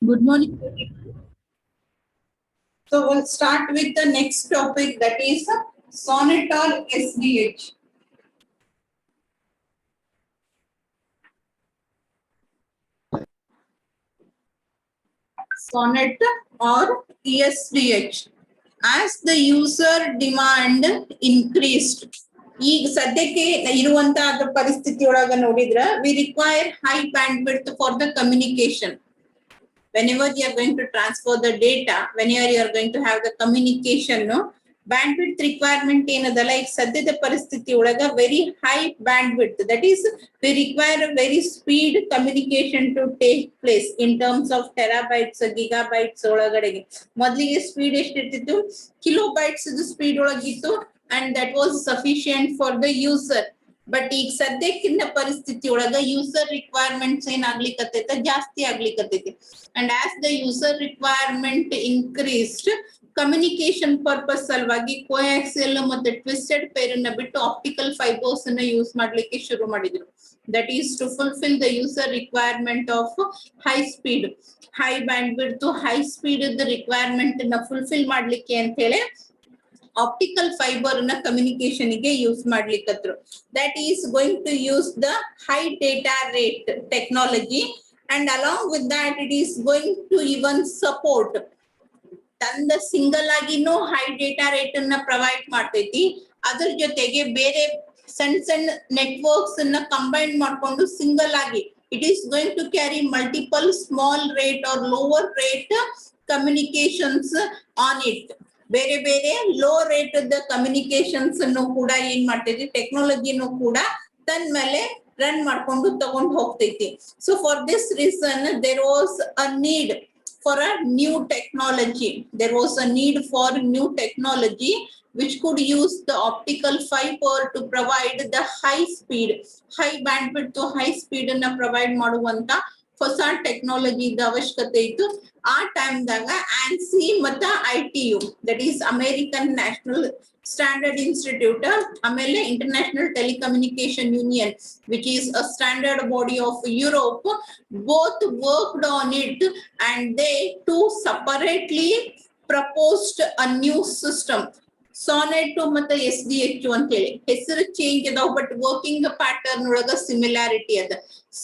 Good morning. So we'll start with the next topic, that is sonnet or SDH. Sonnet or ESDH. As the user demand increased, ಈಗ ಸದ್ಯಕ್ಕೆ ಇರುವಂತ ಅದ್ರ ಪರಿಸ್ಥಿತಿ ಒಳಗ ನೋಡಿದ್ರ we require high bandwidth for the communication. Whenever you are going to transfer the data, whenever you are going to have the communication, no, bandwidth requirement ಏನದಲ್ಲ ಈಗ ಸದ್ಯದ ಪರಿಸ್ಥಿತಿ ಒಳಗ very high bandwidth, that is we require a very speed communication to take place in terms of terabytes gigabytes ಒಳಗಡೆಗೆ. ಮೊದಲಿಗೆ speed ಎಷ್ಟಿರ್ತಿತ್ತು, kilobytes speed ಒಳಗಿತ್ತು, and that was sufficient for the user. But ಈಗ ಸದ್ಯಕ್ಕಿನ ಪರಿಸ್ಥಿತಿ ಒಳಗ ಯೂಸರ್ ರಿಕ್ವೈರ್ಮೆಂಟ್ಸ್ ಏನ್ ಆಗ್ಲಿಕ್ಕತ್ತೈತೆ, ಜಾಸ್ತಿ ಆಗ್ಲಿಕ್ಕತ್ತೈತಿ. And as the user requirement increased, communication purpose ಸಲುವಾಗಿ ಕೋಆಕ್ಸಿಯಲ್ ಮತ್ತೆ ಟ್ವಿಸ್ಟೆಡ್ ಪೇರ್ ಅನ್ನ ಬಿಟ್ಟು ಆಪ್ಟಿಕಲ್ ಫೈಬರ್ಸ್ ಅನ್ನ ಯೂಸ್ ಮಾಡ್ಲಿಕ್ಕೆ ಶುರು ಮಾಡಿದ್ರು. That is to fulfil the user requirement of high speed, high bandwidth, high speed requirement ನ ಫುಲ್ಫಿಲ್ ಮಾಡ್ಲಿಕ್ಕೆ ಅಂತ ಹೇಳಿ ಆಪ್ಟಿಕಲ್ ಫೈಬರ್ ನ ಕಮ್ಯುನಿಕೇಶನ್ ಗೆ ಯೂಸ್ ಮಾಡ್ಲಿಕ್ಕತ್ರು. That is going to use the high data rate technology, and along with that it is going to even support ತಂದ single ಆಗಿನೂ high data rate ಅನ್ನ ಪ್ರೊವೈಡ್ ಮಾಡ್ತೈತಿ. ಅದ್ರ ಜೊತೆಗೆ ಬೇರೆ ಸಣ್ಣ ಸಣ್ಣ ನೆಟ್ವರ್ಕ್ಸ್ ಅನ್ನ ಕಂಬೈನ್ ಮಾಡ್ಕೊಂಡು ಸಿಂಗಲ್ ಆಗಿ it is going to carry multiple small rate or lower rate communications on it. ಬೇರೆ ಬೇರೆ ಲೋ ರೇಟ್ ಕಮ್ಯುನಿಕೇಶನ್ಸ್ ಅನ್ನು ಕೂಡ ಏನ್ ಮಾಡ್ತೈತಿ, ಟೆಕ್ನಾಲಜಿನೂ ಕೂಡ ತನ್ನ ಮೇಲೆ ರನ್ ಮಾಡ್ಕೊಂಡು ತಗೊಂಡು ಹೋಗ್ತೈತಿ. So for this reason there was a need for a new technology. There was a need for new technology which could use the optical fiber to provide the high speed, high bandwidth to high speed ಅನ್ನ provide ಮಾಡುವಂತ ಹೊಸ technology ಅವಶ್ಯಕತೆ ಇತ್ತು. ಆ ಟೈಮ್ದಾಗ ANSI ಮತ್ತು ITU, that is American National Standard Institute, ಆಮೇಲೆ International Telecommunication Union which is a standard body of Europe, both worked on it and they too separately proposed a new system. Sonnet ಮತ್ತೆ SDH ಅಂತ ಹೇಳಿ ಹೆಸರು change ಅದಾವ, but working pattern ಒಳಗ similarity ಅದ.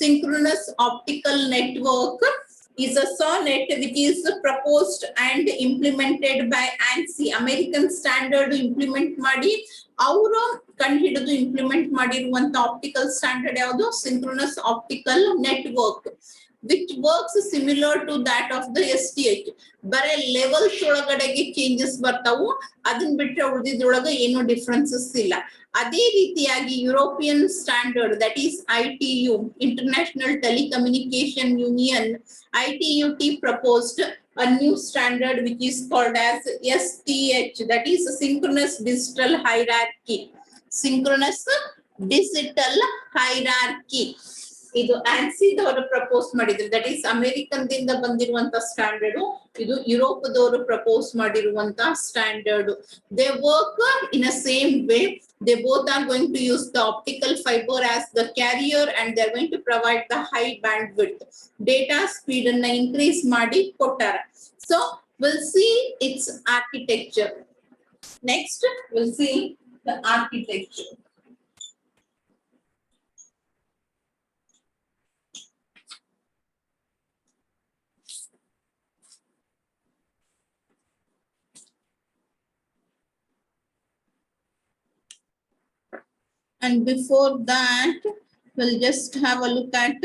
Synchronous optical network is a sonnet which is proposed and implemented by ANSI, American standard implement ಮಾಡಿ ಅವರು ಕಂಡು ಹಿಡಿದು ಇಂಪ್ಲಿಮೆಂಟ್ ಮಾಡಿರುವಂತ ಆಪ್ಟಿಕಲ್ ಸ್ಟ್ಯಾಂಡರ್ಡ್ ಯಾವುದು, synchronous optical network, which works similar to that of the SDH. ಬರೇ levels ಒಳಗಡೆಗೆ changes ಬರ್ತಾವು, ಅದನ್ನ ಬಿಟ್ಟರೆ ಉಳಿದಿದ್ರೊಳಗ ಏನು ಡಿಫ್ರೆನ್ಸಸ್ ಇಲ್ಲ. ಅದೇ ರೀತಿಯಾಗಿ European standard, that is ITU, international Telecommunication union, ITUT proposed a new standard which is called as SDH, that is synchronous digital hierarchy. Synchronous digital hierarchy ಇದು ANSI ದವರು ಪ್ರಪೋಸ್ ಮಾಡಿದ್ರು. ದಟ್ ಈಸ್ ಅಮೆರಿಕನ್ ದಿಂದ ಬಂದಿರುವಂತ standard, ಇದು Europe ದವರು propose ಮಾಡಿರುವಂತ standard. They work in a same way. They both are going to use the optical fiber as the carrier and they are going to provide the high bandwidth. Data speed ಅನ್ನ increase ಮಾಡಿ ಕೊಟ್ಟಾರ. So we'll see its architecture. Next we'll see the architecture. And before that, we'll just have a look at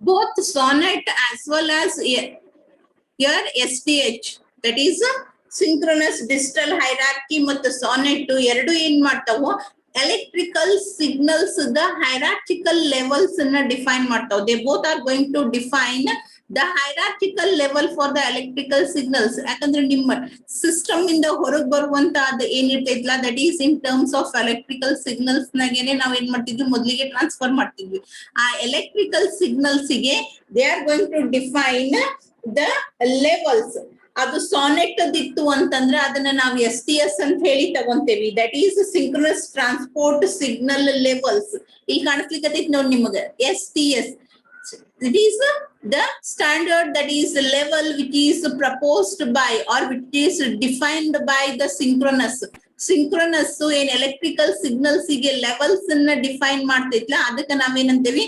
both sonnet as well as here SDH, that is synchronous digital hierarchy ಮತ್ತು sonnet ಎರಡು ಏನ್ ಮಾಡ್ತಾವು, electrical signals the hierarchical levels ಅನ್ನ define ಮಾಡ್ತಾವ. They both are going to define the hierarchical level for the electrical signals. ಯಾಕಂದ್ರೆ ನಿಮ್ಮ system ಇಂದ ಹೊರಗೆ ಬರುವಂತ ಅದು ಏನಿರ್ತೈತಲ್ಲ that is in terms of electrical signals ನಾಗೇನೆ ನಾವ್ ಏನ್ ಮಾಡ್ತಿದ್ವಿ ಮೊದಲಿಗೆ ಟ್ರಾನ್ಸ್ಫರ್ ಮಾಡ್ತಿದ್ವಿ. ಆ ಎಲೆಕ್ಟ್ರಿಕಲ್ ಸಿಗ್ನಲ್ಸ್ ಗೆ they are going to define the levels. ಅದು ಸಾನೆಟ್ ಇತ್ತು ಅಂತಂದ್ರೆ ಅದನ್ನ ನಾವು STS ಅಂತ ಹೇಳಿ ತಗೊಂತೇವಿ. That is synchronous transport signal levels. ಇಲ್ಲಿ ಕಾಣಿಸ್ಲಿಕ್ಕತ್ತೈತಿ ನೋಡಿ ನಿಮಗೆ STS. It is the standard, that is the level which is proposed by or which is defined by the synchronous. Synchronous ಏನ್ ಎಲೆಕ್ಟ್ರಿಕಲ್ ಸಿಗ್ನಲ್ಸ್ ಗೆ ಲೆವೆಲ್ಸ್ ಅನ್ನ ಡಿಫೈನ್ ಮಾಡ್ತೈತ್ಲ ಅದಕ್ಕೆ ನಾವೇನಂತೇವಿ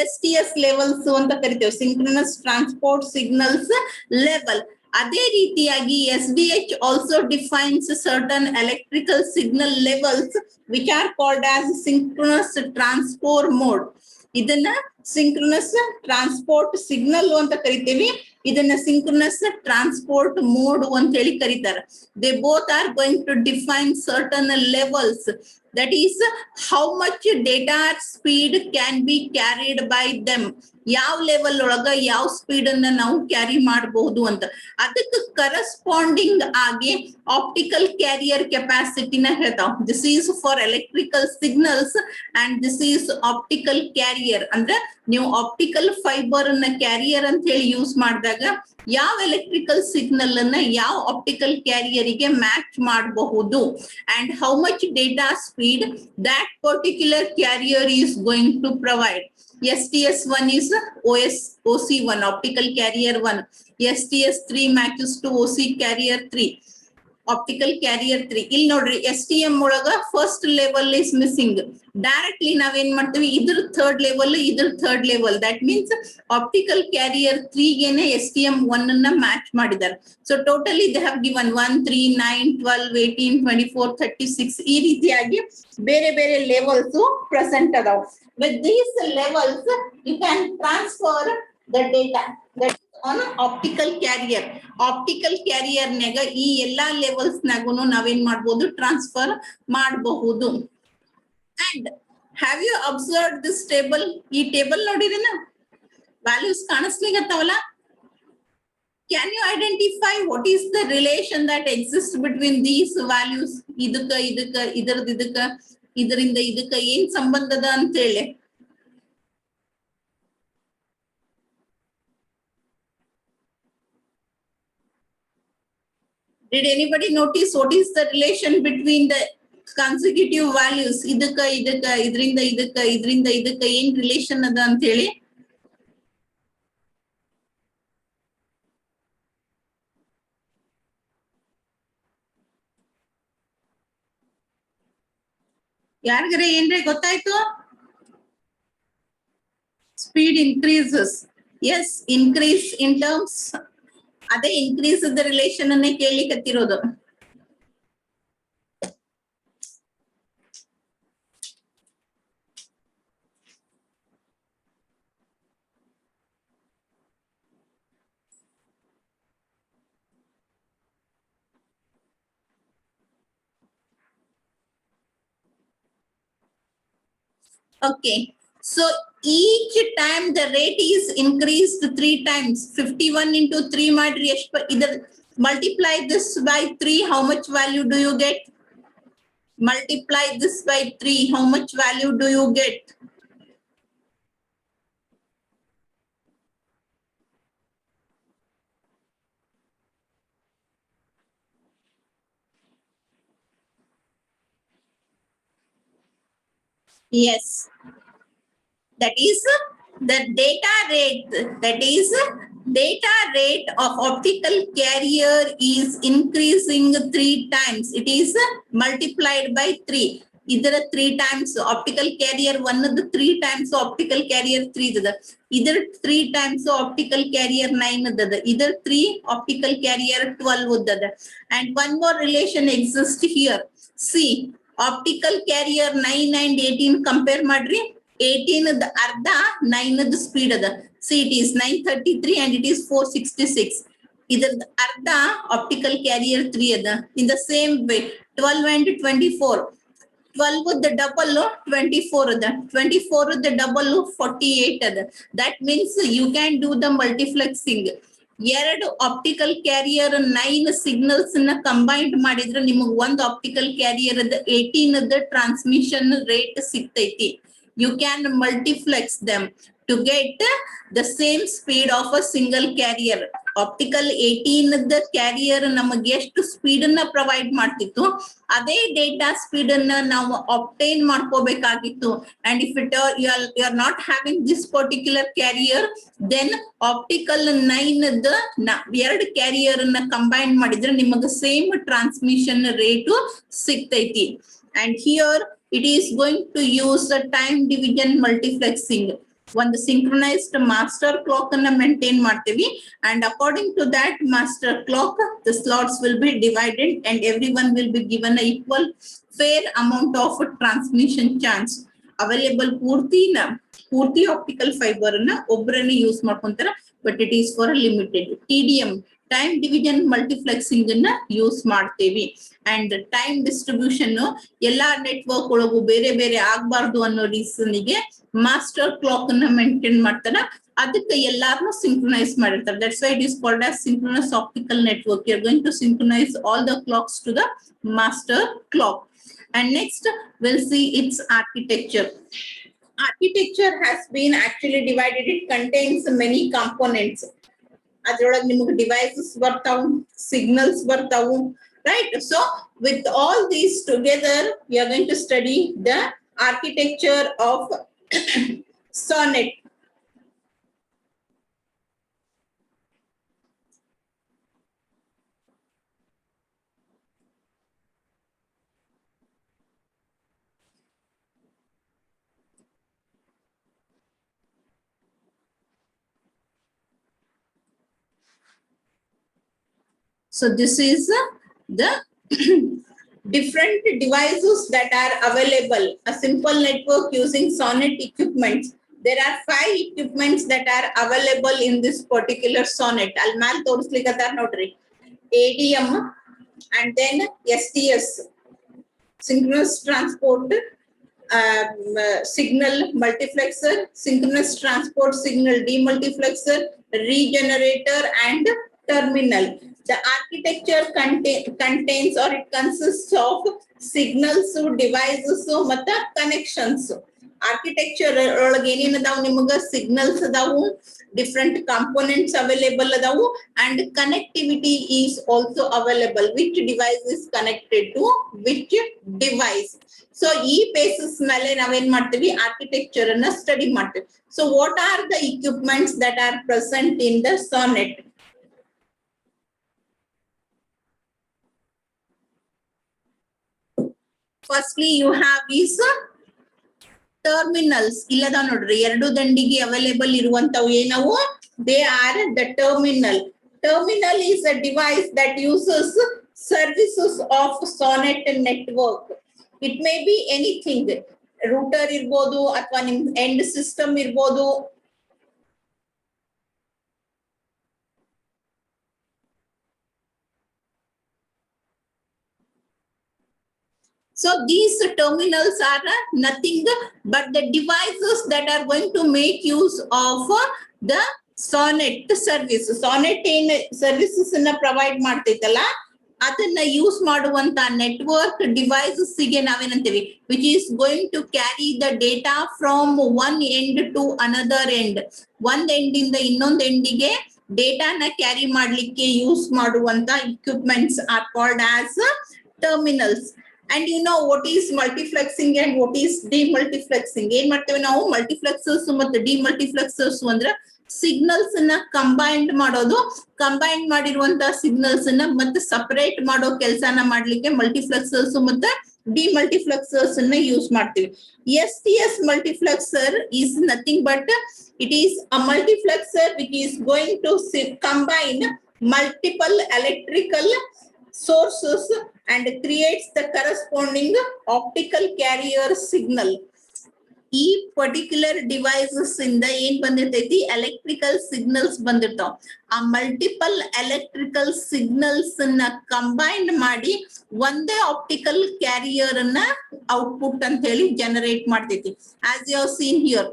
STS levels ಅಂತ ಕರಿತೇವೆ, ಸಿಂಕ್ರನಸ್ ಟ್ರಾನ್ಸ್ಪೋರ್ಟ್ ಸಿಗ್ನಲ್ಸ್ ಲೆವೆಲ್. ಅದೇ ರೀತಿಯಾಗಿ SDH also defines certain electrical signal levels which are called as synchronous transport mode. ಇದನ್ನ synchronous transport signal ಅಂತ ಕರಿತೀವಿ, ಇದನ್ನ ಸಿಂಕ್ರನಸ್ ಟ್ರಾನ್ಸ್ಪೋರ್ಟ್ ಮೋಡ್ ಅಂತ ಹೇಳಿ ಕರೀತಾರೆ. They both are going to define certain levels, that is how much data speed can be carried by them. ಯಾವ level ಒಳಗ ಯಾವ ಸ್ಪೀಡ್ ಅನ್ನ ನಾವು ಕ್ಯಾರಿ ಮಾಡಬಹುದು ಅಂತ. ಅದಕ್ಕೆ ಕರೆಸ್ಪಾಂಡಿಂಗ್ ಆಗಿ ಆಪ್ಟಿಕಲ್ ಕ್ಯಾರಿಯರ್ ಕೆಪಾಸಿಟಿನ ಹೇಳ್ತಾವ್. This is for electrical signals and this is optical carrier. ಅಂದ್ರೆ ನೀವು ಆಪ್ಟಿಕಲ್ ಫೈಬರ್ ಅನ್ನ ಕ್ಯಾರಿಯರ್ ಅಂತ ಹೇಳಿ ಯೂಸ್ ಮಾಡಿದಾಗ ಯಾವ ಎಲೆಕ್ಟ್ರಿಕಲ್ ಸಿಗ್ನಲ್ ಅನ್ನ ಯಾವ ಆಪ್ಟಿಕಲ್ ಕ್ಯಾರಿಯರ್ ಗೆ ಮ್ಯಾಚ್ ಮಾಡಬಹುದು and how much data speed that particular carrier is going to provide. STS1 is OC1, optical carrier 1. STS3 matches to OC carrier 3, optical carrier 3. ಇಲ್ಲಿ ನೋಡ್ರಿ STM ಒಳಗ first level is missing. Directly ನಾವೇನ್ ಮಾಡ್ತೀವಿ ಇದ್ರ third level ಇದ್ರ third level, that means optical carrier 3 ಗೆನೆ STM1 ಅನ್ನ match ಮಾಡಿದ್ದಾರೆ. So totally they have given 1, 3, 9, 12, 18, 24, 36 ಈ ರೀತಿಯಾಗಿ ಬೇರೆ ಬೇರೆ ಲೆವೆಲ್ಸ್ ಪ್ರೆಸೆಂಟ್ ಅದಾವ. With these levels you can transfer the data that on optical carrier. Optical carrier ನಾಗ ಈ ಎಲ್ಲಾ ಲೆವೆಲ್ಸ್ ನಾಗೂನು ನಾವೇನ್ ಮಾಡಬಹುದು ಟ್ರಾನ್ಸ್ಫರ್ ಮಾಡಬಹುದು. And have you observed this table? ಈ ಟೇಬಲ್ ನೋಡಿರಿನ ವ್ಯಾಲ್ಯೂಸ್ ಕಾಣಿಸ್ಲಿಕ್ಕತ್ತವಲ್ಲ. Can you identify what is the relation that exists between these values? ಇದಕ್ಕ ಇದರಿಂದ ಇದಕ್ಕ ಏನ್ ಸಂಬಂಧದ ಅಂತ ಹೇಳಿ. Did anybody notice what is the relation between the consecutive values? ಇದಕ್ಕ ಇದರಿಂದ ಇದಕ್ಕ ಏನ್ ರಿಲೇಷನ್ ಅದ ಅಂತ ಹೇಳಿ. ಯಾರಿಗಾರ ಏನ್ರೆ ಗೊತ್ತಾಯ್ತು? Speed increases. Yes, increase in terms, ಅದೇ ಇನ್ಕ್ರೀಸ್ ದ ರಿಲೇಷನ್ ಅನ್ನೇ ಕೇಳಿಕತ್ತಿರೋದು. Okay, so each time the rate is increased 3 times. 51 into 3 madri either multiply this by 3, how much value do you get? Multiply this by 3, how much value do you get? Yes, that is the data rate. That is data rate of optical carrier is increasing 3 times. It is multiplied by 3. Either 3 times optical carrier 1 of the 3 times optical carrier 3 the either 3 times optical carrier 9 the either 3 optical carrier 12 the. And one more relation exists here. See, optical carrier 9 and 18 compare madri. 18 the arda 9 the speed ada. See, it is 933 and it is 466. Either the arda optical carrier 3 ada. In the same way 12 and 24. 12 the double 24 the 24 the double 48 the. That means you can do the multiplexing. ಎರಡು optical carrier 9 signals ನ combined ಮಾಡಿದ್ರೆ ನಿಮಗೆ ಒಂದು optical carrier 18 transmission rate ಸಿಗ್ತೈತಿ. You can multiplex them to get the same speed of a single carrier. Optical 18 the carrier ನಮಗೆ ಎಷ್ಟು speed ಅನ್ನ provide ಮಾಡ್ತಿತ್ತು, ಅದೇ ಡೇಟಾ ಸ್ಪೀಡ್ ಅನ್ನ ನಾವು obtain ಮಾಡ್ಕೋಬೇಕಾಗಿತ್ತು. And if you are not having this particular carrier, then optical 9 the ಎರಡು carrier ಅನ್ನ combine ಮಾಡಿದ್ರೆ ನಿಮಗೆ ಸೇಮ್ ಟ್ರಾನ್ಸ್ಮಿಷನ್ ರೇಟ್ ಸಿಗ್ತೈತಿ. And here it is going to use the time division multiplexing. ಒಂದು synchronized master clock ಅನ್ನ maintain ಮಾಡ್ತೀವಿ, and according to that master clock the slots will be divided and everyone will be given a equal fair amount of transmission chance. Available ಪೂರ್ತಿ optical fiber ಅನ್ನ ಒಬ್ಬರನ್ನೇ use ಮಾಡ್ಕೊಂತಾರ, but it is for a limited. TDM time division multiplexing ಅನ್ನ use ಮಾಡ್ತೇವಿ. And time distribution ಎಲ್ಲಾ network ಒಳಗು ಬೇರೆ ಬೇರೆ ಆಗ್ಬಾರ್ದು ಅನ್ನೋ ರೀಸನ್ಗೆ ಮಾಸ್ಟರ್ ಕ್ಲಾಕ್ ಅನ್ನ ಮೇಂಟೈನ್ ಮಾಡ್ತಾರ. ಅದಕ್ಕೆ ಎಲ್ಲಾರನು ಸಿಂಕ್ರನೈಸ್ ಮಾಡಿರ್ತಾರೆ. That's why it is called as synchronous optical network. You are going to synchronise all the clocks to the master clock. And next we'll see its architecture. Architecture has been actually divided. It contains many components. ಅದ್ರೊಳಗೆ ನಿಮಗೆ devices ಬರ್ತಾವು, signals ಬರ್ತಾವು, right? So with all these together we are going to study the architecture of SONET. So this is the different devices that are available. A simple network using SONET equipments. There are 5 equipments that are available in this particular SONET. I'll mal torislikata nodri. ADM and then STS, synchronous transport signal multiplexer, synchronous transport signal demultiplexer, regenerator and terminal. The architecture contains or it consists of signals, devices, ಮತ್ತು connections. Architecture ಒಳಗೆ ಏನೇನ್ ಅದಾವು ನಿಮಗೆ signals ಅದಾವು, different components available ಅದಾವು, and connectivity is also available. Which device is connected to which device. So ಈ basis ಮೇಲೆ ನಾವೇನ್ ಮಾಡ್ತೀವಿ, architecture ಅನ್ನ study ಮಾಡ್ತೀವಿ. So what are the equipments that are present in the SONET? Firstly, you have these terminals. Illada nodri eradu dandige available iruvantavu enavu, they are the terminal. Terminal is a device that uses services of SONET network. It may be anything. Router irbodu athwa nim end system irbodu. So these terminals are nothing but the devices that are going to make use of the SONET service. SONET in services na provide ಮಾಡ್ತೈತಲ್ಲ, ಅದನ್ನ use ಮಾಡುವಂತ network devices ಗೆ ನಾವೇನಂತೀವಿ, which is going to carry the data from one end to another end. ಒಂದ್ end ಇಂದ ಇನ್ನೊಂದ್ ಎಂಡಿಗೆ ಡೇಟಾನ carry ಮಾಡ್ಲಿಕ್ಕೆ use ಮಾಡುವಂತ equipments are called as terminals. And you know what is multiplexing and what is demultiplexing. ಏನ್ ಮಾಡ್ತೇವೆ ನಾವು, ಮಲ್ಟಿಪ್ಲೆಕ್ಸರ್ಸ್ ಮತ್ತು ಡಿಮಲ್ಟಿಪ್ಲೆಕ್ಸರ್ಸ್ ಅಂದ್ರೆ ಸಿಗ್ನಲ್ಸ್ ಅನ್ನ ಕಂಬೈನ್ಡ್ ಮಾಡೋದು, ಕಂಬೈನ್ ಮಾಡಿರುವಂತ ಸಿಗ್ನಲ್ಸ್ ಅನ್ನ ಮತ್ತೆ ಸಪರೇಟ್ ಮಾಡೋ ಕೆಲಸನ ಮಾಡ್ಲಿಕ್ಕೆ ಮಲ್ಟಿಪ್ಲೆಕ್ಸರ್ಸ್ ಮತ್ತೆ ಡಿಮಲ್ಟಿಪ್ಲೆಕ್ಸರ್ಸ್ ಅನ್ನ ಯೂಸ್ ಮಾಡ್ತೀವಿ. STS multiplexer is nothing but it is a multiplexer which is going to combine multiple electrical sources and creates the corresponding optical carrier signal. ಈ ಪರ್ಟಿಕ್ಯುಲರ್ ಡಿವೈಸಸ್ ಇಂದ ಏನ್ ಬಂದಿರ್ತೈತಿ, ಎಲೆಕ್ಟ್ರಿಕಲ್ ಸಿಗ್ನಲ್ಸ್ ಬಂದಿರ್ತಾವ. ಆ ಮಲ್ಟಿಪಲ್ ಎಲೆಕ್ಟ್ರಿಕಲ್ ಸಿಗ್ನಲ್ಸ್ ನ combined ಮಾಡಿ ಒಂದೇ optical carrier ಅನ್ನ output ಅಂತ ಹೇಳಿ ಜನರೇಟ್ ಮಾಡ್ತೈತಿ. As you have seen here,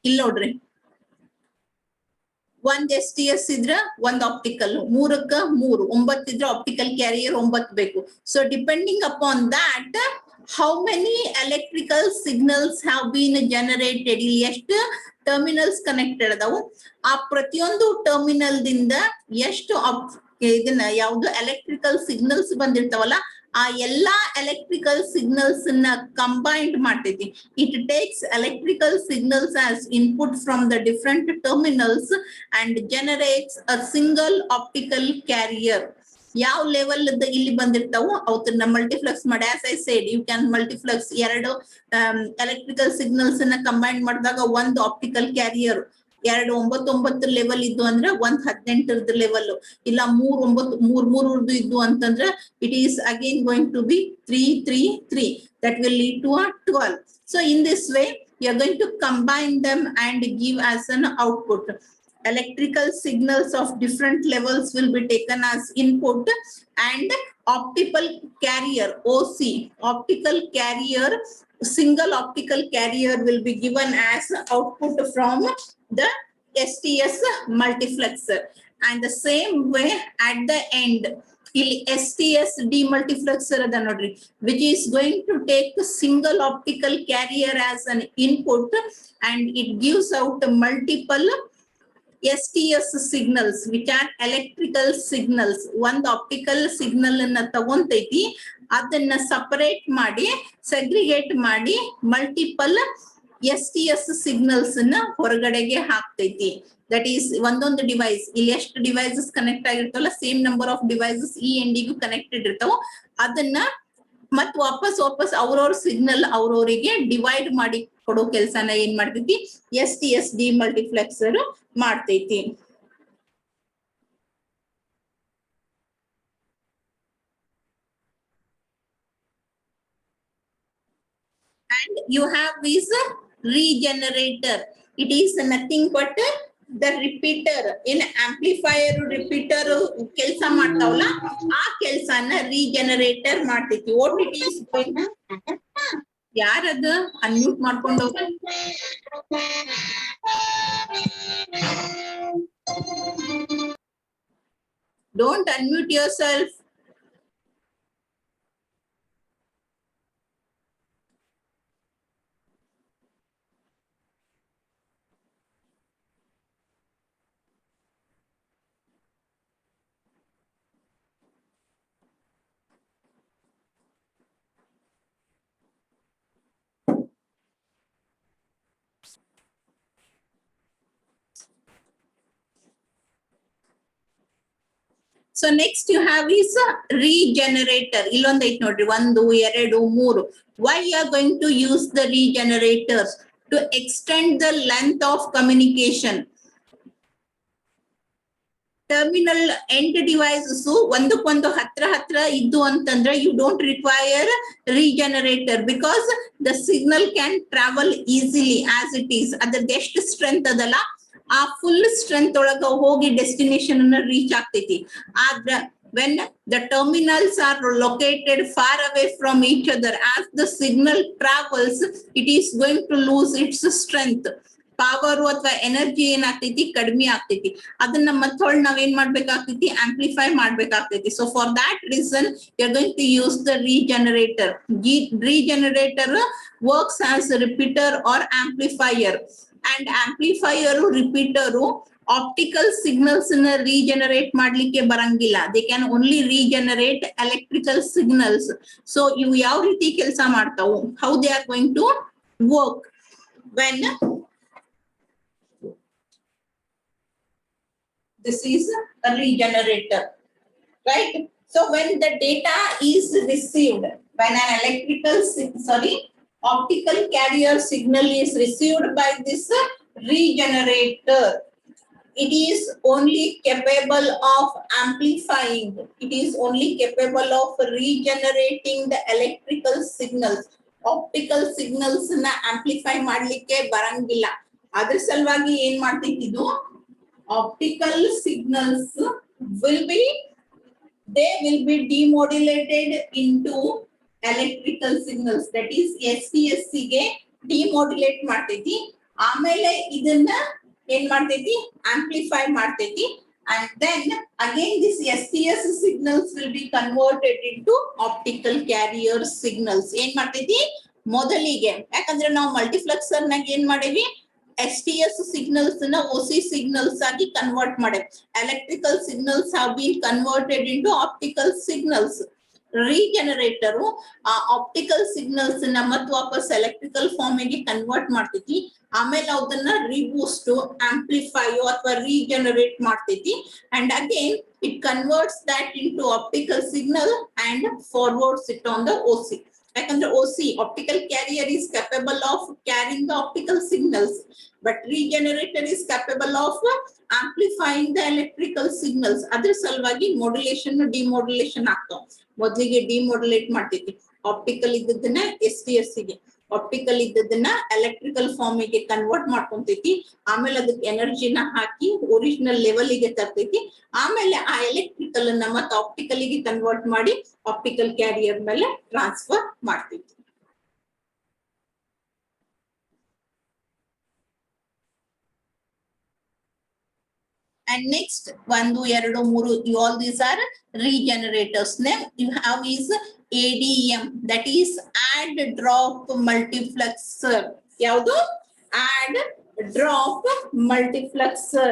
ಇಲ್ಲಿ ನೋಡ್ರಿ, ಒಂದ್ STS ಇದ್ರ ಒಂದ್ ಆಪ್ಟಿಕಲ್, 3ಕ್ಕ 3, 9 ಇದ್ರ ಆಪ್ಟಿಕಲ್ ಕ್ಯಾರಿಯರ್ 9 ಬೇಕು. So depending upon that how many electrical signals have been generated, ಇಲ್ಲಿ ಎಷ್ಟು ಟರ್ಮಿನಲ್ಸ್ ಕನೆಕ್ಟೆಡ್ ಅದಾವು, ಆ ಪ್ರತಿಯೊಂದು ಟರ್ಮಿನಲ್ ದಿಂದ ಎಷ್ಟು ಇದನ್ನ ಯಾವ್ದು ಎಲೆಕ್ಟ್ರಿಕಲ್ ಸಿಗ್ನಲ್ಸ್ ಬಂದಿರ್ತಾವಲ್ಲ, ಆ ಎಲ್ಲಾ ಎಲೆಕ್ಟ್ರಿಕಲ್ ಸಿಗ್ನಲ್ಸ್ ನ ಕಂಬೈನ್ಡ್ ಮಾಡ್ತೈತಿ. It takes electrical signals as input from the different terminals and generates a single optical carrier. ಯಾವ ಲೆವೆಲ್ ಇಲ್ಲಿ ಬಂದಿರ್ತಾವು ಅವತ್ತನ್ನ ಮಲ್ಟಿಫ್ಲೆಕ್ಸ್ ಮಾಡಿ, as I said you can multiplex, ಎರಡು ಎಲೆಕ್ಟ್ರಿಕಲ್ ಸಿಗ್ನಲ್ಸ್ ನ ಕಂಬೈನ್ ಮಾಡಿದಾಗ ಒಂದು ಆಪ್ಟಿಕಲ್ ಕ್ಯಾರಿಯರ್, 2 9 9 ಲೆವೆಲ್ ಇದ್ದು ಅಂದ್ರೆ 1 18 ಲೆವೆಲ್, ಇಲ್ಲ 3 9 3 ಇದ್ದು ಅಂತಂದ್ರೆ it is again going to be 3 3 3, that will lead to a 12. So in this way you are going to combine them and give as an output. Electrical signals of different levels will be taken as input and optical carrier OC, optical carrier, single optical carrier will be given as output from the STS multiplexer. And the same way at the end, ಇಲ್ಲಿ STS demultiplexer ಅದ ನೋಡ್ರಿ, which is going to take single optical carrier as an input and it gives out multiple STS signals which are electrical signals. ಒಂದು optical signal ಅನ್ನ ತಗೊಂತೈತಿ, ಅದನ್ನ separate ಮಾಡಿ segregate ಮಾಡಿ multiple STS signals ನ ಹೊರಗಡೆಗೆ ಹಾಕ್ತೈತಿ. ದಟ್ ಈಸ್ ಒಂದೊಂದು device, ಇಲ್ಲಿ ಎಷ್ಟು ಡಿವೈಸಸ್ ಕನೆಕ್ಟ್ ಆಗಿರ್ತಾವಲ್ಲ, ಸೇಮ್ ನಂಬರ್ ಆಫ್ ಡಿವೈಸಸ್ ಈ ಎಂಡಿಗೂ ಕನೆಕ್ಟೆಡ್ ಇರ್ತಾವ, ಅದನ್ನ ಮತ್ ವಾಪಸ್ ಅವ್ರವ್ರ ಸಿಗ್ನಲ್ ಅವ್ರವರಿಗೆ ಡಿವೈಡ್ ಮಾಡಿ ಕೊಡೋ ಕೆಲ್ಸನ ಏನ್ ಮಾಡ್ತೈತಿ STS ಡಿಮಲ್ಟಿಪ್ಲೆಕ್ಸರ್ ಮಾಡ್ತೈತಿ. And you have this regenerator. It is nothing but the repeater. In amplifier repeater ಕೆಲಸ ಮಾಡ್ತಾವಲ್ಲ, ಆ ಕೆಲಸನ regenerator ಮಾಡ್ತೈತಿ. What it is going to, ಯಾರದು ಅನ್ಮ್ಯೂಟ್ ಮಾಡ್ಕೊಂಡು don't unmute yourself. So next you have is a regenerator. Illondu ಐತ್ ನೋಡ್ರಿ, 1 2 3. Why you are going to use the regenerators? To extend the length of communication. Terminal end devices ಒಂದಕ್ಕೊಂದು ಹತ್ರ ಇದ್ದು ಅಂತಂದ್ರೆ you don't require regenerator because the signal can travel easily as it is. ಅದ್ರದ್ದು ಎಷ್ಟು strength ಅದಲ್ಲ, ಆ full strength ಒಳಗ ಹೋಗಿ ಡೆಸ್ಟಿನೇಷನ್ ಅನ್ನ ರೀಚ್ ಆಗ್ತೈತಿ. ಆದ್ರ when the terminals are located far away from each other, as the signal travels, it is going to lose its strength. Power ಅಥವಾ ಎನರ್ಜಿ ಏನಾಗ್ತೈತಿ, ಕಡಿಮೆ ಆಗ್ತೈತಿ. ಅದನ್ನ ಮತ್ತೊಳ್ ನಾವೇನ್ ಮಾಡ್ಬೇಕಾಗ್ತೈತಿ, ಆಂಪ್ಲಿಫೈ ಮಾಡ್ಬೇಕಾಗ್ತೈತಿ. So for that reason you are going to use the regenerator. Regenerator works as a repeater or amplifier. And amplifier repeater optical signals na regenerate ಮಾಡ್ಲಿಕ್ಕೆ ಬರಂಗಿಲ್ಲ. They can only regenerate electrical signals. So ಇವು ಯಾವ ರೀತಿ ಕೆಲಸ ಮಾಡ್ತಾವು, how they are going to work when this is a regenerator, right? So when the data is received, when an optical carrier signal is received by this regenerator, it is only capable of amplifying. It is only capable of regenerating the electrical signals. Optical signals ನ amplify ಮಾಡ್ಲಿಕ್ಕೆ ಬರಂಗಿಲ್ಲ. ಅದ್ರ ಸಲುವಾಗಿ ಏನ್ ಮಾಡ್ತೈತಿ ಇದು, optical signals will be they will be demodulated into electrical signals, that is SPSC ಗೆ ಡಿಮೋಡ್ಯುಲೇಟ್ ಮಾಡ್ತೈತಿ. ಆಮೇಲೆ ಇದನ್ನ ಏನ್ ಮಾಡ್ತೈತಿ, ಆಂಪ್ಲಿಫೈ ಮಾಡ್ತೈತಿ. And then again this SPS signals will be converted into optical carrier signals. ಏನ್ ಮಾಡ್ತೈತಿ ಮೊದಲಿಗೆ, ಯಾಕಂದ್ರೆ ನಾವು ಮಲ್ಟಿಪ್ಲೆಕ್ಸರ್ ನಾಗ ಏನ್ ಮಾಡೇವಿ, STS signals na OC signals ಆಗಿ ಕನ್ವರ್ಟ್ ಮಾಡೇವಿ. Electrical signals have been converted into optical signals. Regenerator ಆ ಆಪ್ಟಿಕಲ್ ಸಿಗ್ನಲ್ಸ್ ನ ಮತ್ ವಾಪಸ್ ಎಲೆಕ್ಟ್ರಿಕಲ್ ಫಾರ್ಮ್ ಗೆ ಕನ್ವರ್ಟ್ ಮಾಡ್ತೈತಿ. ಆಮೇಲೆ ಅದನ್ನ ರೀಬೂಸ್ಟ್, ಆಂಪ್ಲಿಫೈ ಅಥವಾ ರೀಜನರೇಟ್ ಮಾಡ್ತೈತಿ. And again it converts that into optical signal and forwards it on the OC. ಯಾಕಂದ್ರೆ OC optical carrier is capable of carrying the optical signals, but regenerator is capable of amplifying the electrical signals. ಅದ್ರ ಸಲುವಾಗಿ modulation ಡಿಮೋಡ್ಯುಲೇಷನ್ ಆಗ್ತಾವ. ಮೊದಲಿಗೆ ಡಿಮೋಡ್ಯುಲೇಟ್ ಮಾಡ್ತೈತಿ, optical ಇದ್ದದನ್ನ STS ಗೆ, optical ಇದ್ದದನ್ನ electrical form ಗೆ convert ಮಾಡ್ಕೊಂತೈತಿ. ಆಮೇಲೆ ಅದಕ್ಕೆ ಎನರ್ಜಿನ ಹಾಕಿ ಒರಿಜಿನಲ್ ಲೆವೆಲ್ ಗೆ ತರ್ತೈತಿ. ಆಮೇಲೆ ಆ ಎಲೆಕ್ಟ್ರಿಕಲ್ ಅನ್ನ ಮತ್ತೆ ಆಪ್ಟಿಕಲ್ ಗೆ ಕನ್ವರ್ಟ್ ಮಾಡಿ ಆಪ್ಟಿಕಲ್ ಕ್ಯಾರಿಯರ್ ಮೇಲೆ ಟ್ರಾನ್ಸ್ಫರ್ ಮಾಡ್ತೈತಿ. And next, 1, 2, 3, all these are regenerators. Name you have is ADM, that is add drop multiplexer. Yaudu? Add drop multiplexer.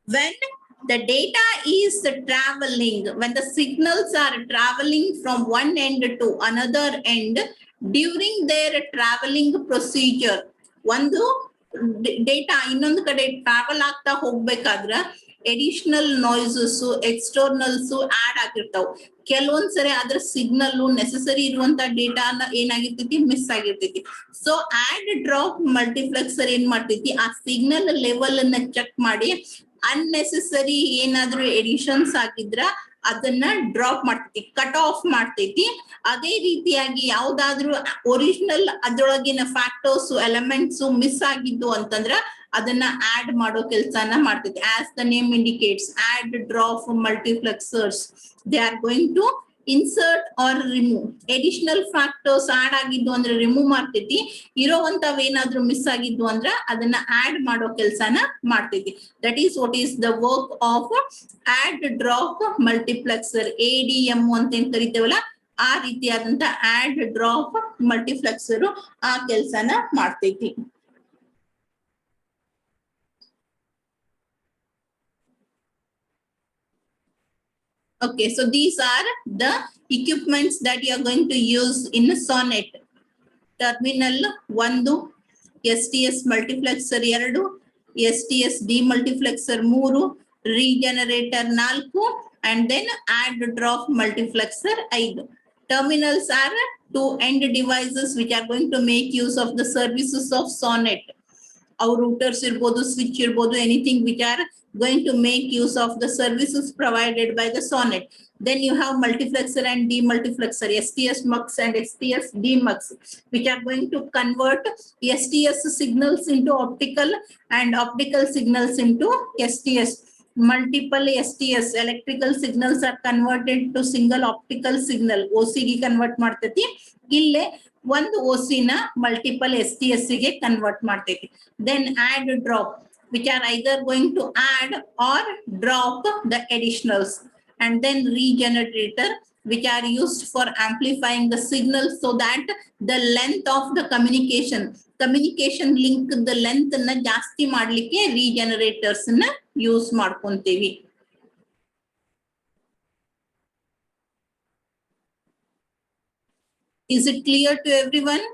When the data is traveling, when the signals are traveling from one end to another end, during their traveling procedure, ಒಂದು data ಇನ್ನೊಂದು ಕಡೆ travel ಆಗ್ತಾ ಹೋಗ್ಬೇಕಾದ್ರ additional noises externals add ಆಗಿರ್ತಾವ. ಕೆಲವೊಂದ್ಸರಿ ಅದ್ರ signal necessary ಇರುವಂತ ಡೇಟಾನ ಏನಾಗಿರ್ತೈತಿ, miss ಆಗಿರ್ತೈತಿ. So add drop multiplexer ಏನ್ ಮಾಡ್ತೈತಿ, ಆ ಸಿಗ್ನಲ್ ಲೆವೆಲ್ ಅನ್ನ ಚೆಕ್ ಮಾಡಿ ಅನ್ನೆಸೆಸರಿ ಏನಾದ್ರೂ ಎಡಿಷನ್ಸ್ ಆಗಿದ್ರ ಅದನ್ನ ಡ್ರಾಪ್ ಮಾಡ್ತೈತಿ, ಕಟ್ ಆಫ್ ಮಾಡ್ತೈತಿ. ಅದೇ ರೀತಿಯಾಗಿ ಯಾವ್ದಾದ್ರು ಒರಿಜಿನಲ್ ಅದ್ರೊಳಗಿನ ಫ್ಯಾಕ್ಟರ್ಸ್ ಎಲಿಮೆಂಟ್ಸ್ ಮಿಸ್ ಆಗಿದ್ದು ಅಂತಂದ್ರ ಅದನ್ನ ಆಡ್ ಮಾಡೋ ಕೆಲಸನ ಮಾಡ್ತೈತಿ. As the name indicates, add drop multiplexers, they are going to insert or remove. Additional factors add ಆಗಿದ್ದು ಅಂದ್ರೆ ರಿಮೂವ್ ಮಾಡ್ತೈತಿ, ಇರೋವಂತವ್ ಏನಾದ್ರೂ ಮಿಸ್ ಆಗಿದ್ದು ಅಂದ್ರ ಅದನ್ನ ಆಡ್ ಮಾಡೋ ಕೆಲಸನ ಮಾಡ್ತೈತಿ. That is what is the work of add drop multiplexer, ADM ಅಂತ ಏನ್ ಕರಿತೇವಲ್ಲ ಆ ರೀತಿಯಾದಂತ ಆಡ್ ಡ್ರಾಪ್ ಮಲ್ಟಿಪ್ಲೆಕ್ಸರ್ ಆ ಕೆಲಸನ ಮಾಡ್ತೈತಿ. Okay, so these are the equipments that you are going to use in Sonnet. Terminal 1, STS multiplexer 2, STS demultiplexer 3, regenerator 4, and then add drop multiplexer 5. Terminals are two end devices which are going to make use of the services of Sonnet. Our routers irbodu, switch irbodu, anything which are going to make use of the services provided by the Sonnet. Then you have multiplexer and demultiplexer, STS mux and STS demux, which are going to convert STS signals into optical and optical signals into STS. Multiple STS electrical signals are converted to single optical signal. OC ಗೆ convert ಮಾಡ್ತೈತಿ. ಇಲ್ಲೇ ಒಂದು OC ನ multiple STS ಗೆ convert ಮಾಡ್ತೈತಿ. Then add drop, which are either going to add or drop the additionals. And then regenerator, which are used for amplifying the signal so that the length of the communication link, the length na ಜಾಸ್ತಿ ಮಾಡ್ಲಿಕ್ಕೆ regenerators na use ಮಾಡ್ಕೊಂತೀವಿ. Is it clear to everyone?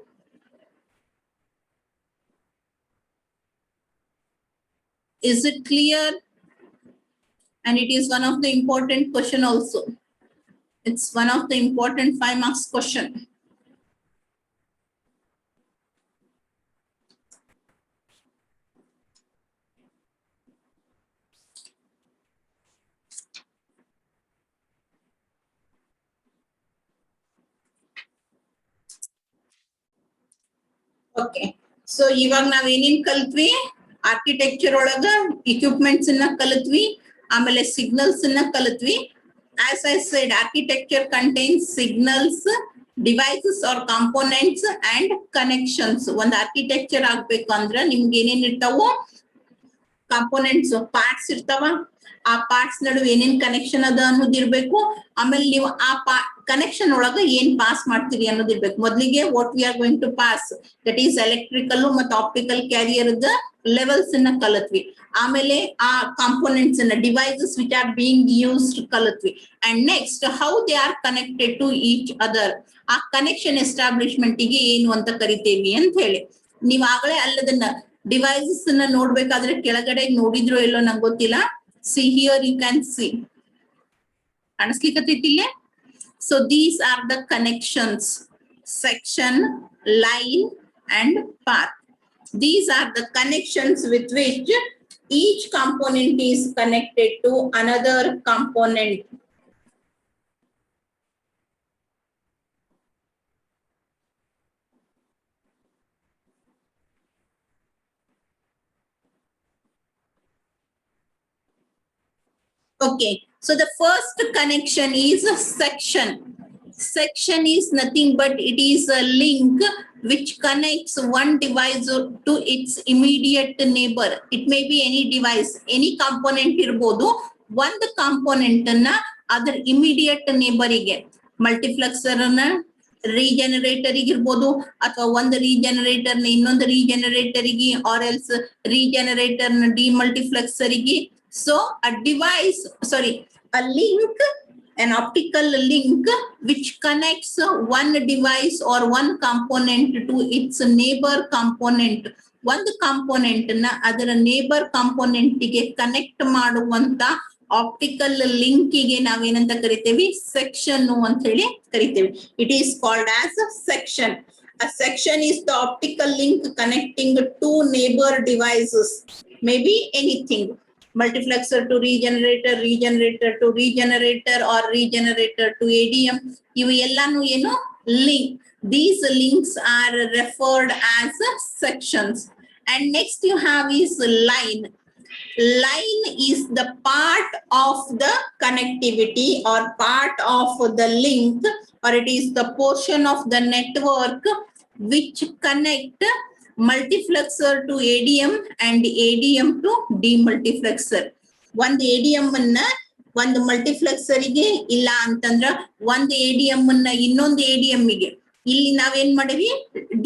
Is it clear? And it is one of the important question also. It's one of the important 5 marks question. Okay so ಇವಾಗ ನಾವ್ ಏನೇನ್ ಕಲ್ತ್ವಿ architecture ಒಳಗ equipments ಅನ್ನ ಕಲಿತ್ವಿ ಆಮೇಲೆ signals ಅನ್ನ ಕಲಿತ್ವಿ as I said architecture contains signals devices or components and connections ಒಂದ್ ಆರ್ಕಿಟೆಕ್ಚರ್ ಆಗ್ಬೇಕಂದ್ರ ನಿಮ್ಗೆ ಏನೇನ್ ಇರ್ತಾವು ಕಾಂಪೋನೆಂಟ್ಸ್ ಪಾರ್ಟ್ಸ್ ಇರ್ತಾವ ಆ ಪಾರ್ಟ್ಸ್ ನಡುವೆ ಏನೇನ್ ಕನೆಕ್ಷನ್ ಅದ ಅನ್ನೋದು ಇರ್ಬೇಕು ಆಮೇಲೆ ನೀವು ಆ ಕನೆಕ್ಷನ್ ಒಳಗ ಏನ್ ಪಾಸ್ ಮಾಡ್ತೀರಿ ಅನ್ನೋದು ಇರ್ಬೇಕು ಮೊದ್ಲಿಗೆ what we are going to pass that is electrical ಮತ್ತು ಆಪ್ಟಿಕಲ್ ಕ್ಯಾರಿಯರ್ ಲೆವೆಲ್ಸ್ ಅನ್ನ ಕಲಿತ್ವಿ ಆಮೇಲೆ ಆ ಕಾಂಪೋನೆಂಟ್ಸ್ ಅನ್ನ devices which are being used ಕಲಿತ್ವಿ and next how they are connected to each other ಆ ಕನೆಕ್ಷನ್ ಎಸ್ಟಾಬ್ಲಿಷ್ಮೆಂಟ್ ಗೆ ಏನು ಅಂತ ಕರಿತೇವಿ ಅಂತ ಹೇಳಿ ನೀವ್ ಆಗಲೇ ಅಲ್ಲದನ್ನ ಡಿವೈಸಸ್ ಅನ್ನ ನೋಡ್ಬೇಕಾದ್ರೆ ಕೆಳಗಡೆ ನೋಡಿದ್ರೋ ಇಲ್ಲೋ ನಂಗೆ ಗೊತ್ತಿಲ್ಲ see here you can see ಅನಸ್ಲಿಕತ್ತೈತಿಲ್ಲೇ so these are the connections section line and path these are the connections with which each component is connected to another component okay so the first connection is a section section is nothing but it is a link which connects one device to its immediate neighbor it may be any device any component irbodu one component na other immediate neighbor ige multiplexer na regenerator ಇರ್ಬೋದು ಅಥವಾ ಒಂದು regenerator ನ ಇನ್ನೊಂದು regenerator ಗೆ or else regenerator ನ demultiplexer ಗೆ so a device sorry a link an optical link which connects one device or one component to its neighbor component ಒಂದು component ನ ಅದರ ನೇಬರ್ ಕಾಂಪೋನೆಂಟ್ ಗೆ ಕನೆಕ್ಟ್ ಮಾಡುವಂತ ಆಪ್ಟಿಕಲ್ ಲಿಂಕ್ ಗೆ ನಾವೇನಂತ ಕರಿತೇವಿ ಸೆಕ್ಷನ್ ಅಂತ ಹೇಳಿ ಕರಿತೇವಿ it is called as a section a section is the optical link connecting two neighbor devices maybe anything multiplexer to regenerator regenerator to regenerator or regenerator to ADM ivu ellanu eno link these links are referred as sections and next you have is line line is the part of the connectivity or part of the link or it is the portion of the network which connect multiplexer to ADM and ADM to demultiplexer ಒಂದು ADM ಅನ್ನ ಒಂದು multiplexer ಗೆ ಇಲ್ಲ ಅಂತಂದ್ರ ಒಂದು ADM ಅನ್ನ ಇನ್ನೊಂದು ADM ಗೆ ಇಲ್ಲಿ ನಾವೇನ್ ಮಾಡಿವಿ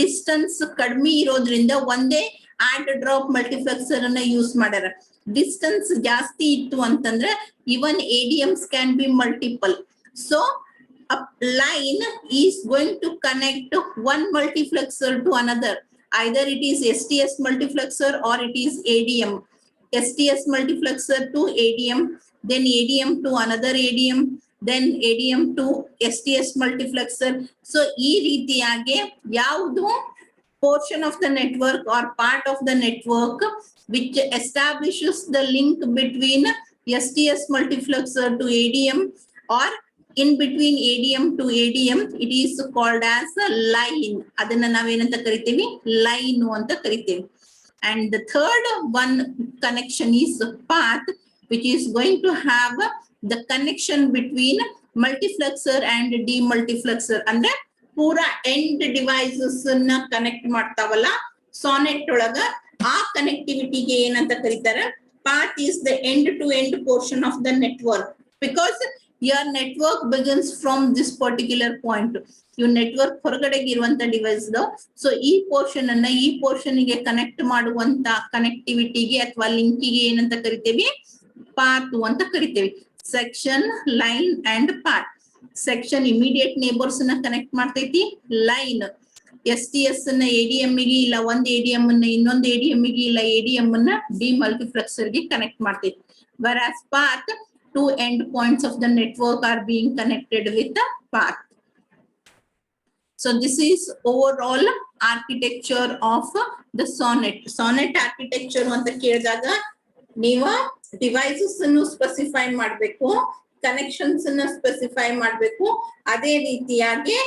ಡಿಸ್ಟೆನ್ಸ್ ಕಡಿಮೆ ಇರೋದ್ರಿಂದ ಒಂದೇ ಆಡ್ ಡ್ರಾಪ್ ಮಲ್ಟಿಪ್ಲೆಕ್ಸರ್ ಅನ್ನ ಯೂಸ್ ಮಾಡ್ಯಾರ ಡಿಸ್ಟೆನ್ಸ್ ಜಾಸ್ತಿ ಇತ್ತು ಅಂತಂದ್ರೆ ಇವನ್ ADMs can be multiple so a line is going to connect one multiplexer to another either it is STS multiplexer or it is ADM STS multiplexer to ADM then ADM to another ADM then ADM to STS multiplexer so ee ರೀತಿಯಾಗಿ ಯಾವುದು portion of the network or part of the network which establishes the link between STS multiplexer to ADM or in between ADM to ADM it is called as a line adanna navenanta karitevi line anta karitevi and the third one connection is path which is going to have the connection between multiplexer and demultiplexer andre pura end devices na connect ಮಾಡ್ತಾವಲ್ಲ SONET ಒಳಗ ಆ connectivity ಗೆ ಏನಂತ ಕರೀತಾರೆ path is the end to end portion of the network because your network begins from this particular point your network ಹೊರಗಡೆ ಇರುವಂತ device so ಈ portion ಅನ್ನ ಈ ಪೋರ್ಷನ್ ಗೆ ಕನೆಕ್ಟ್ ಮಾಡುವಂತ ಕನೆಕ್ಟಿವಿಟಿಗೆ ಅಥವಾ ಲಿಂಕ್ ಗೆ ಏನಂತ ಕರಿತೇವಿ ಪಾತ್ ಅಂತ ಕರಿತೇವಿ section line and path section immediate neighbours ನ ಕನೆಕ್ಟ್ ಮಾಡ್ತೈತಿ ಲೈನ್ STS ನ ADM ಗೆ ಇಲ್ಲ ಒಂದು ADM ಅನ್ನ ಇನ್ನೊಂದು ADM ಗೆ ಇಲ್ಲ ADM ಅನ್ನ ಡಿಮಲ್ಟಿಪ್ಲೆಕ್ಸರ್ ಗೆ ಕನೆಕ್ಟ್ ಮಾಡ್ತೈತಿ whereas path two end points of the network are being connected with the path. So this is overall architecture of the SONET. SONET architecture ಅಂತ ಕೇಳಿದಾಗ ನೀವು devices ಅನ್ನು specify ಮಾಡಬೇಕು, connections ಅನ್ನು specify ಮಾಡಬೇಕು. ಅದೇ ರೀತಿಯಾಗಿ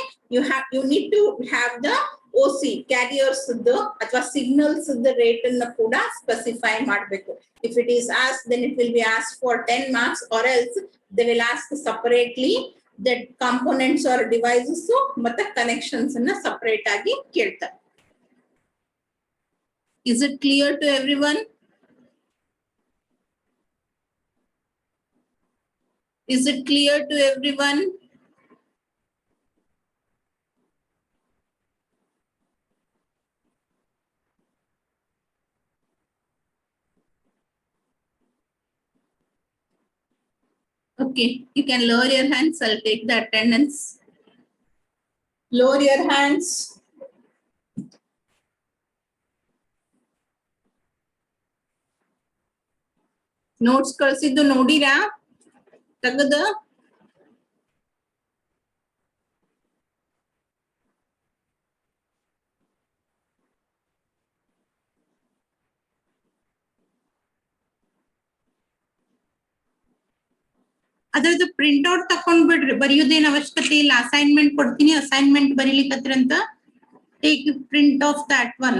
you need to have the OC carriers ಅಥವಾ ಸಿಗ್ನಲ್ಸ್ ರೇಟ್ ಅನ್ನು ಕೂಡ ಸ್ಪೆಸಿಫೈ ಮಾಡಬೇಕು. If it is asked, then it will be asked for 10 marks, or else they will ask separately that components or devices ಮತ್ತೆ connections ಅನ್ನ separate ಆಗಿ ಕೇಳ್ತಾರೆ. Is it clear to everyone? Is it clear to everyone? Okay, you can lower your hands. I'll take the attendance. Lower your hands. Notes ಕಳಿಸಿದ್ದು ನೋಡಿರಾ ತೆಗೆದ? ಅದರದ್ದು print out ತಕೊಂಡ್ ಬಿಡ್ರಿ, ಬರೆಯುವುದೇನು ಅವಶ್ಯಕತೆ ಇಲ್ಲ. ಅಸೈನ್ಮೆಂಟ್ ಕೊಡ್ತೀನಿ, ಅಸೈನ್ಮೆಂಟ್ ಬರೀಲಿಕ್ಕತ್ರ ಅಂತ take print of that one.